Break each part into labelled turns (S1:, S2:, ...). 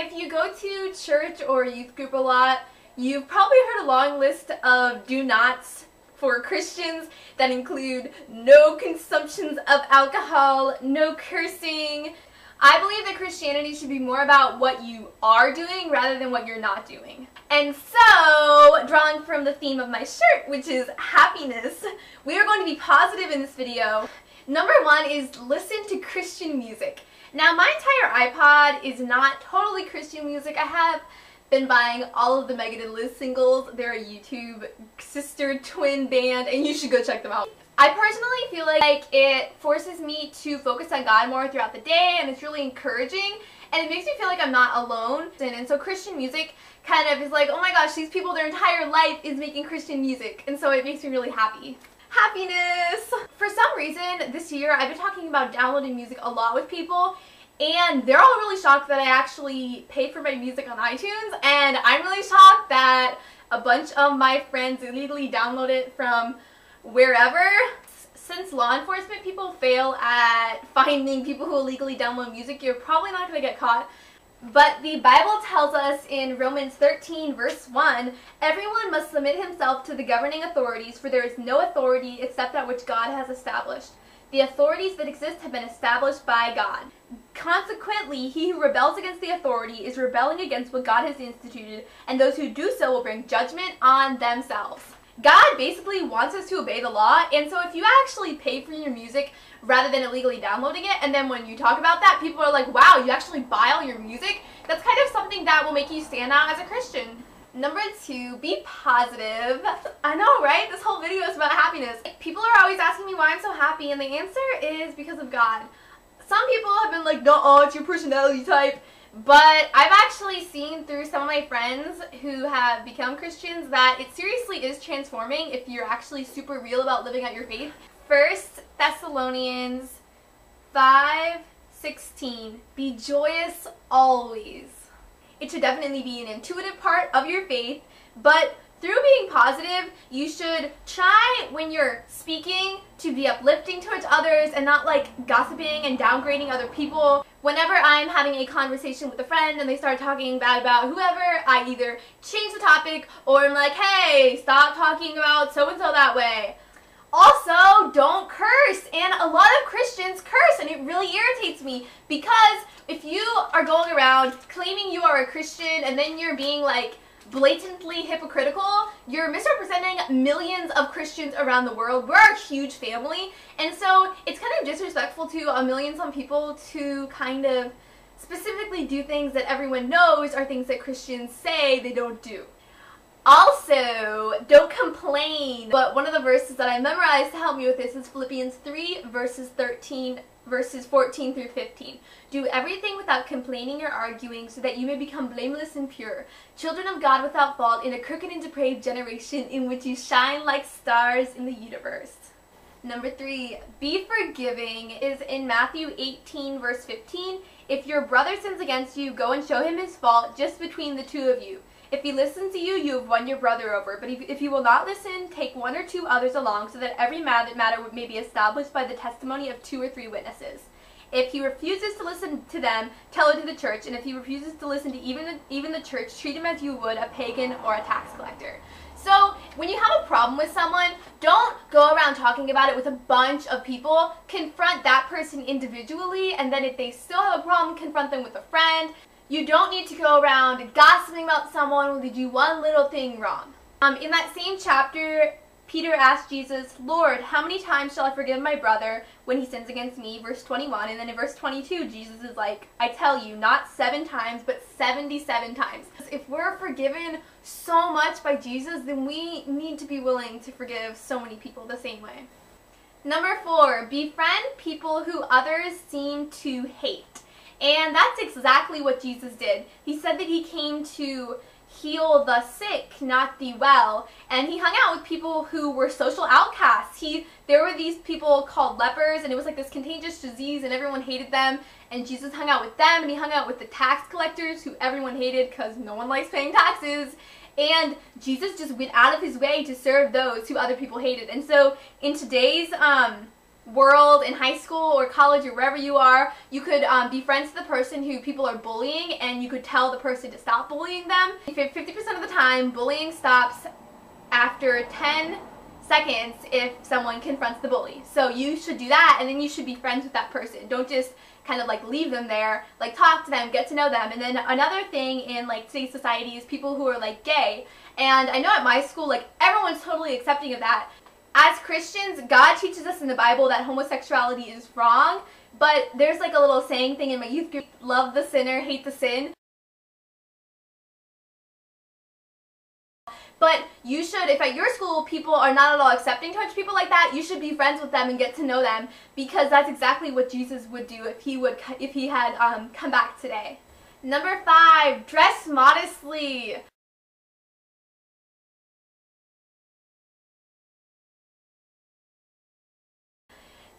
S1: If you go to church or youth group a lot, you've probably heard a long list of do nots for Christians that include no consumptions of alcohol, no cursing. I believe that Christianity should be more about what you are doing rather than what you're not doing. And so, drawing from the theme of my shirt, which is happiness, we are going to be positive in this video. Number one is listen to Christian music. Now, my entire iPod is not totally Christian music. I have been buying all of the Megan and Liz singles. They're a YouTube sister twin band, and you should go check them out. I personally feel like it forces me to focus on God more throughout the day, and it's really encouraging, and it makes me feel like I'm not alone. And so Christian music kind of is like, oh my gosh, these people, their entire life is making Christian music, and so it makes me really happy. Happiness! For some reason, this year, I've been talking about downloading music a lot with people, and they're all really shocked that I actually paid for my music on iTunes, and I'm really shocked that a bunch of my friends illegally download it from wherever. Since law enforcement people fail at finding people who illegally download music, you're probably not going to get caught. But the Bible tells us in Romans 13 verse 1, everyone must submit himself to the governing authorities, for there is no authority except that which God has established. The authorities that exist have been established by God. Consequently, he who rebels against the authority is rebelling against what God has instituted, and those who do so will bring judgment on themselves. God basically wants us to obey the law, and so if you actually pay for your music rather than illegally downloading it, and then when you talk about that, people are like, wow, you actually buy all your music? That's kind of something that will make you stand out as a Christian. Number two, be positive. I know, right? This whole video is about happiness. People are always asking me why I'm so happy, and the answer is because of God. Some people have been like, no, it's your personality type. But I've actually seen through some of my friends who have become Christians that it seriously is transforming if you're actually super real about living out your faith. 1 Thessalonians 5:16, be joyous always. It should definitely be an intuitive part of your faith, but through being positive, you should try when you're speaking to be uplifting towards others and not like gossiping and downgrading other people. Whenever I'm having a conversation with a friend and they start talking bad about whoever, I either change the topic or I'm like, hey, stop talking about so-and-so that way. Also, don't curse, and a lot of Christians curse, and it really irritates me because if you are going around claiming you are a Christian and then you're being like blatantly hypocritical, you're misrepresenting millions of Christians around the world. We're a huge family, and so it's kind of disrespectful to a million some people to kind of specifically do things that everyone knows are things that Christians say they don't do. Also, don't complain. But one of the verses that I memorized to help me with this is Philippians 3 verses 14 through 15. Do everything without complaining or arguing, so that you may become blameless and pure, children of God without fault in a crooked and depraved generation in which you shine like stars in the universe. Number 3, be forgiving is in Matthew 18 verse 15. If your brother sins against you, go and show him his fault just between the two of you. If he listens to you, you have won your brother over. But if he will not listen, take 1 or 2 others along, so that every matter may be established by the testimony of 2 or 3 witnesses. If he refuses to listen to them, tell it to the church. And if he refuses to listen to even the church, treat him as you would a pagan or a tax collector. So when you have a problem with someone, don't go around talking about it with a bunch of people. Confront that person individually, and then if they still have a problem, confront them with a friend. You don't need to go around gossiping about someone when they do one little thing wrong. In that same chapter, Peter asked Jesus, Lord, how many times shall I forgive my brother when he sins against me? Verse 21. And then in verse 22, Jesus is like, I tell you, not 7 times, but 77 times. If we're forgiven so much by Jesus, then we need to be willing to forgive so many people the same way. Number 4, befriend people who others seem to hate. And that's exactly what Jesus did. He said that he came to heal the sick, not the well. And he hung out with people who were social outcasts. There were these people called lepers, and it was like this contagious disease, and everyone hated them. And Jesus hung out with them, and he hung out with the tax collectors, who everyone hated because no one likes paying taxes. And Jesus just went out of his way to serve those who other people hated. And so in today's world in high school or college or wherever you are, you could be friends with the person who people are bullying, and you could tell the person to stop bullying them. 50% of the time, bullying stops after 10 seconds if someone confronts the bully. So you should do that, and then you should be friends with that person. Don't just kind of like leave them there. Like, talk to them, get to know them. And then another thing in like today's society is people who are like gay. And I know at my school, like, everyone's totally accepting of that. As Christians, God teaches us in the Bible that homosexuality is wrong, but there's like a little saying thing in my youth group: love the sinner, hate the sin. But you should, if at your school people are not at all accepting towards people like that, you should be friends with them and get to know them, because that's exactly what Jesus would do if he had come back today. Number 5, dress modestly.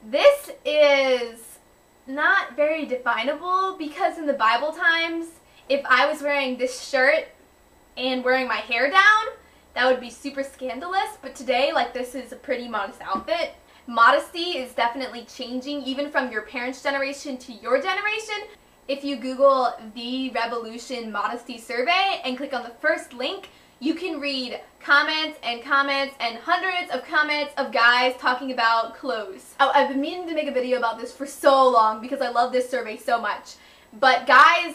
S1: This is not very definable, because in the Bible times, if I was wearing this shirt and wearing my hair down, that would be super scandalous. But today, like, this is a pretty modest outfit. Modesty is definitely changing, even from your parents' generation to your generation. If you Google the Revolution Modesty Survey and click on the first link, you can read comments and hundreds of comments of guys talking about clothes. I've been meaning to make a video about this for so long because I love this survey so much. But guys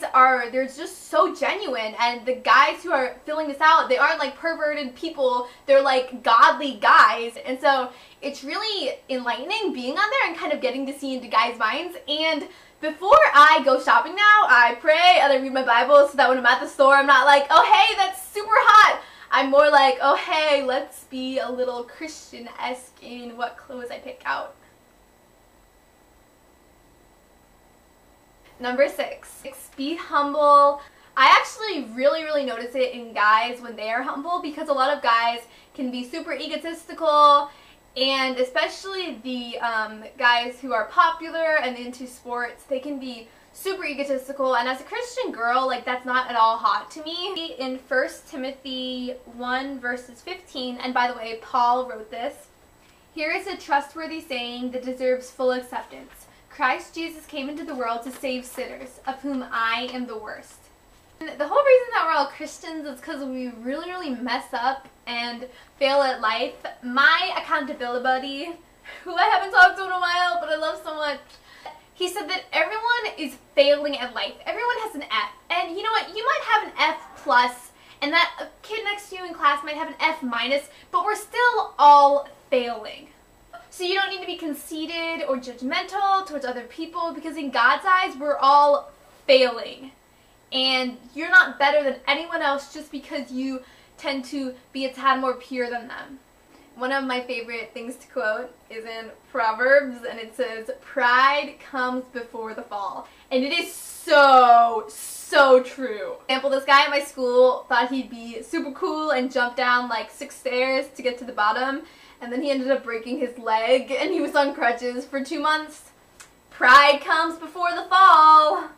S1: they're just so genuine, and the guys who are filling this out, they aren't like perverted people, they're like godly guys. And so it's really enlightening being on there and kind of getting to see into guys' minds. And before I go shopping now, I pray and I read my Bible so that when I'm at the store, I'm not like, oh hey, that's super hot. I'm more like, oh hey, let's be a little Christian-esque in what clothes I pick out. Number 6, be humble. I actually really notice it in guys when they are humble, because a lot of guys can be super egotistical, and especially the guys who are popular and into sports, they can be super egotistical. And as a Christian girl, like, that's not at all hot to me. In 1 Timothy 1 verses 15, and by the way, Paul wrote this, "Here is a trustworthy saying that deserves full acceptance. Christ Jesus came into the world to save sinners, of whom I am the worst." And the whole reason that we're all Christians is because we really mess up and fail at life. My accountability buddy, who I haven't talked to in a while, but I love so much, he said that everyone is failing at life. Everyone has an F. And you know what? You might have an F+, and that kid next to you in class might have an F-, but we're still all failing. So you don't need to be conceited or judgmental towards other people, because in God's eyes, we're all failing. And you're not better than anyone else just because you tend to be a tad more pure than them. One of my favorite things to quote is in Proverbs, and it says, "Pride comes before the fall." And it is so true. For example, this guy at my school thought he'd be super cool and jumped down like 6 stairs to get to the bottom. And then he ended up breaking his leg, and he was on crutches for 2 months. Pride comes before the fall.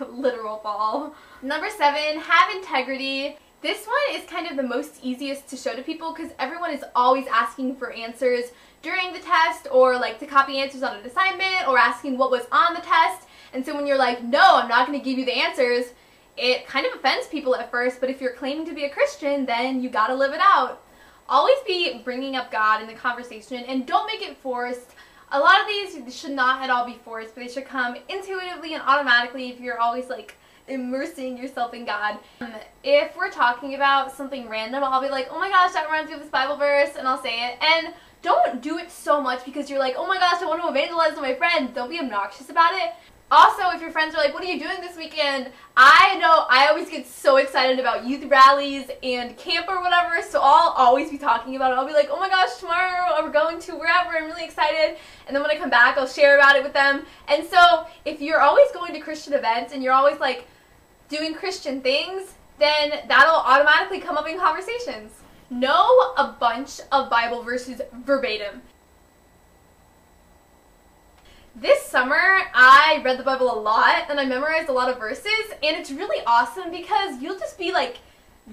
S1: Literal fall. Number 7, have integrity. This one is kind of the most easiest to show to people, because everyone is always asking for answers during the test, or like to copy answers on an assignment, or asking what was on the test. And so when you're like, no, I'm not going to give you the answers, it kind of offends people at first. But if you're claiming to be a Christian, then you gotta live it out. Always be bringing up God in the conversation, and don't make it forced. A lot of these should not at all be forced, but they should come intuitively and automatically if you're always like immersing yourself in God. If we're talking about something random, I'll be like, oh my gosh, that reminds me of this Bible verse, and I'll say it. And don't do it so much because you're like, oh my gosh, I want to evangelize to my friends. Don't be obnoxious about it. Also, if your friends are like, what are you doing this weekend? I know I always get so excited about youth rallies and camp or whatever, so I'll always be talking about it. I'll be like, oh my gosh, tomorrow we're going to wherever, I'm really excited. And then when I come back, I'll share about it with them. And so if you're always going to Christian events and you're always like doing Christian things, then that'll automatically come up in conversations. Know a bunch of Bible verses verbatim. This summer, I read the Bible a lot, and I memorized a lot of verses, and it's really awesome because you'll just be, like,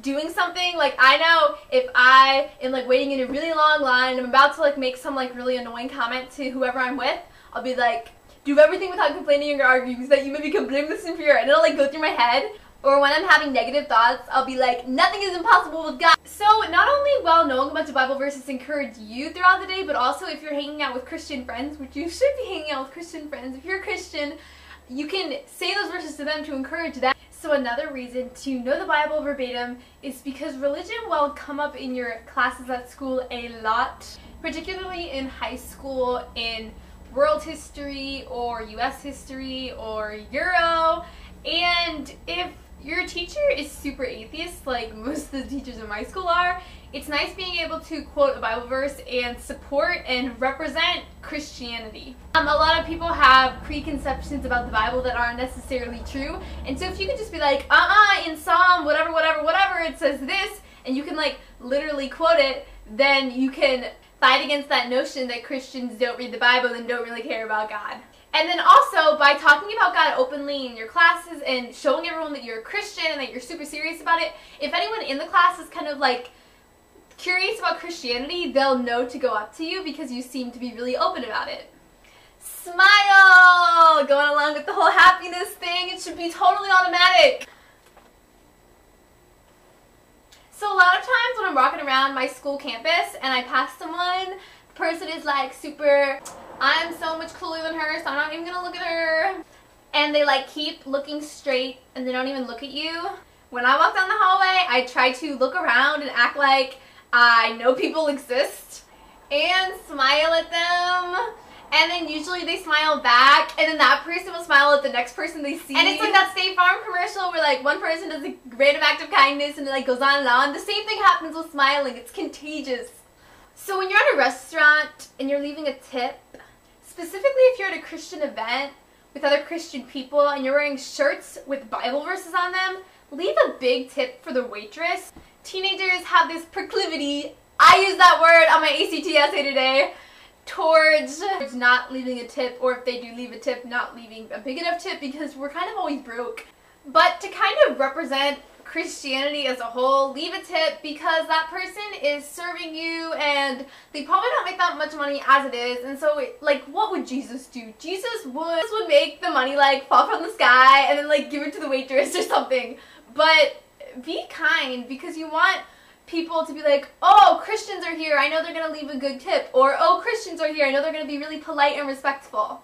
S1: doing something. Like, I know if I am, like, waiting in a really long line, and I'm about to, like, make some, like, really annoying comment to whoever I'm with, I'll be like, do everything without complaining or arguing so that you may become blameless and pure. And it'll like go through my head. Or when I'm having negative thoughts, I'll be like, nothing is impossible with God. So not only will knowing a bunch of Bible verses encourage you throughout the day, but also if you're hanging out with Christian friends, which you should be hanging out with Christian friends. If you're a Christian, you can say those verses to them to encourage them. So another reason to know the Bible verbatim is because religion will come up in your classes at school a lot, particularly in high school, in world history or US history or Euro. And if your teacher is super atheist, like most of the teachers in my school are, it's nice being able to quote a Bible verse and support and represent Christianity. A lot of people have preconceptions about the Bible that aren't necessarily true, and so if you could just be like, in Psalm whatever it says this, and you can like literally quote it, then you can fight against that notion that Christians don't read the Bible and don't really care about God. And then also, by talking about God openly in your classes and showing everyone that you're a Christian and that you're super serious about it, if anyone in the class is kind of like curious about Christianity, they'll know to go up to you because you seem to be really open about it. Smile! Going along with the whole happiness thing, it should be totally automatic. So a lot of times when I'm walking around my school campus and I pass someone, the person is like super, I'm so much cooler than her, so I'm not even gonna look at her. And they like keep looking straight and they don't even look at you. When I walk down the hallway, I try to look around and act like I know people exist and smile at them. And then usually they smile back, and then that person will smile at the next person they see. And it's like that State Farm commercial where like one person does a random act of kindness and it like goes on and on. The same thing happens with smiling. It's contagious. So when you're at a restaurant and you're leaving a tip, specifically if you're at a Christian event with other Christian people and you're wearing shirts with Bible verses on them, leave a big tip for the waitress. Teenagers have this proclivity, I used that word on my ACT essay today, towards not leaving a tip, or if they do leave a tip, not leaving a big enough tip because we're kind of always broke. But to kind of represent Christianity as a whole, leave a tip because that person is serving you and they probably don't make that much money as it is, and so like what would Jesus do? Jesus would make the money like fall from the sky and then like give it to the waitress or something. But be kind because you want people to be like, oh, Christians are here, I know they're going to leave a good tip. Or, oh, Christians are here, I know they're going to be really polite and respectful.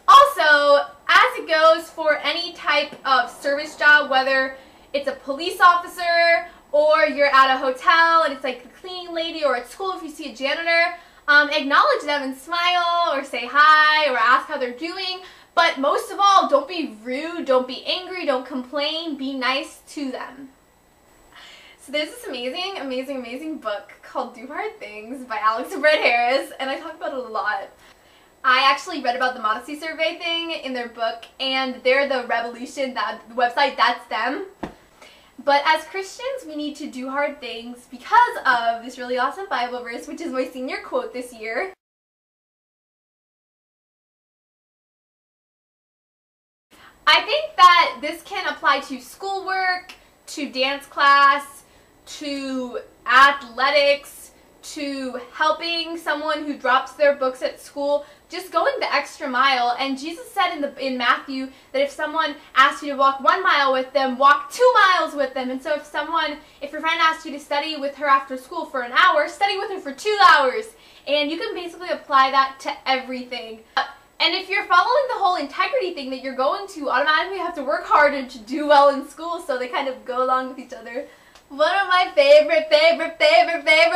S1: Also, as it goes for any type of service job, whether it's a police officer or you're at a hotel and it's like the cleaning lady, or at school if you see a janitor, acknowledge them and smile or say hi or ask how they're doing. But most of all, don't be rude, don't be angry, don't complain, be nice to them. So there's this amazing book called Do Hard Things by Alex and Brett Harris, and I talk about it a lot. I actually read about the modesty survey thing in their book, and they're the revolution, that website, that's them. But as Christians, we need to do hard things because of this really awesome Bible verse, which is my senior quote this year. I think that this can apply to schoolwork, to dance class, to athletics, to helping someone who drops their books at school, just going the extra mile. And Jesus said in Matthew that if someone asked you to walk 1 mile with them, walk 2 miles with them. And so if your friend asked you to study with her after school for an hour, study with her for 2 hours. And you can basically apply that to everything. And if you're following the whole integrity thing, that you're going to automatically have to work harder to do well in school, so they kind of go along with each other. One of my favorite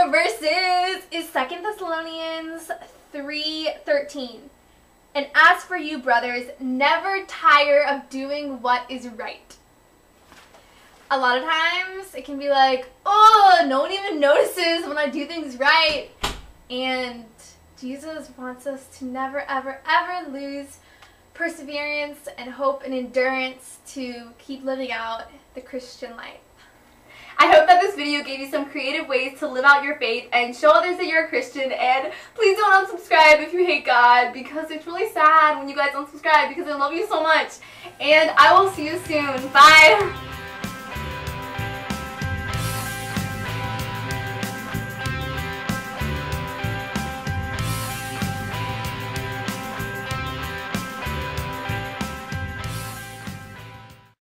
S1: verses is 2 Thessalonians 3:13. And as for you, brothers, never tire of doing what is right. A lot of times it can be like, oh, no one even notices when I do things right. And Jesus wants us to never, ever, ever lose perseverance and hope and endurance to keep living out the Christian life. I hope that this video gave you some creative ways to live out your faith and show others that you're a Christian. And please don't unsubscribe if you hate God, because it's really sad when you guys unsubscribe because I love you so much. And I will see you soon. Bye!